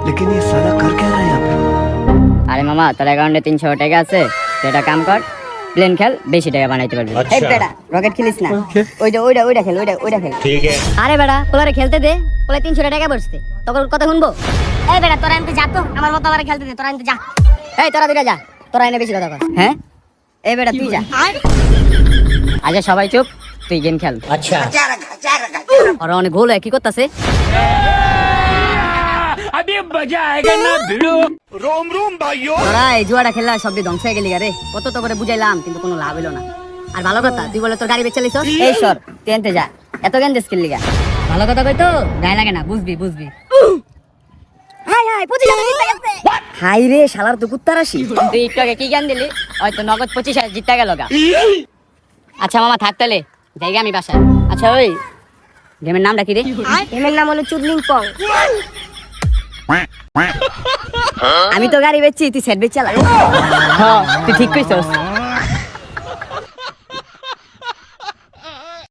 लेकिन ये साला कर क्या रहा है यहाँ पे? আরে মামা তোর অ্যাকাউন্টে 300 টাকা আছে তুই একটা কাম কর প্লেন খেল বেশি টাকা বানাইতে পারবি এই বেটা রকেট খেলিস না ওইটা খেল ওইটা খেল ঠিক আছে আরে বেটা পোলারে খেলতে দে পোলা 300 টাকা বসছে তোর কথা শুনবো এই বেটা তোরা এমনি যা তো আমার মত আবার খেলতে দে তোরা এমনি যা এই তোরা দুইটা যা তোরা এনে বেশি কথা কর হ্যাঁ এই বেটা তুই যা আচ্ছা সবাই চুপ তুই গেম খেল আচ্ছা আর অনেক গোল কি করতেছে अभी मजा आएगा ना भिड़ो रोम रोम भाइयों তোরা এই জুয়াটা খেললা সবই ধ্বংস হয়ে গেলি রে কত তো করে বুঝাইলাম কিন্তু কোনো লাভ হলো না আর ভালো কথা তুই বলে তোর গাড়ি বেচে লিছস এই সর তুই এনতে যা এত জ্ঞান দিস কিল লিগা ভালো কথা কই তো গায়ে লাগে না বুঝবি হাই হাই 25,000 জিতে গেছে হাই রে শালার তো কুত্তারাশি তুই একটু আগে কি জ্ঞান দিলি হয়তো নগদ 25,000 জিতে গেল গা আচ্ছা মামা থাক তাহলে যাইগা আমি বাসায় আচ্ছা ওই গেমের নামটা কি রে গেমের নাম হলো চুদলিং পং আমি তো গাড়ি বেচছি তুই সেট বেচ চালা হ্যাঁ তুই ঠিক কইছস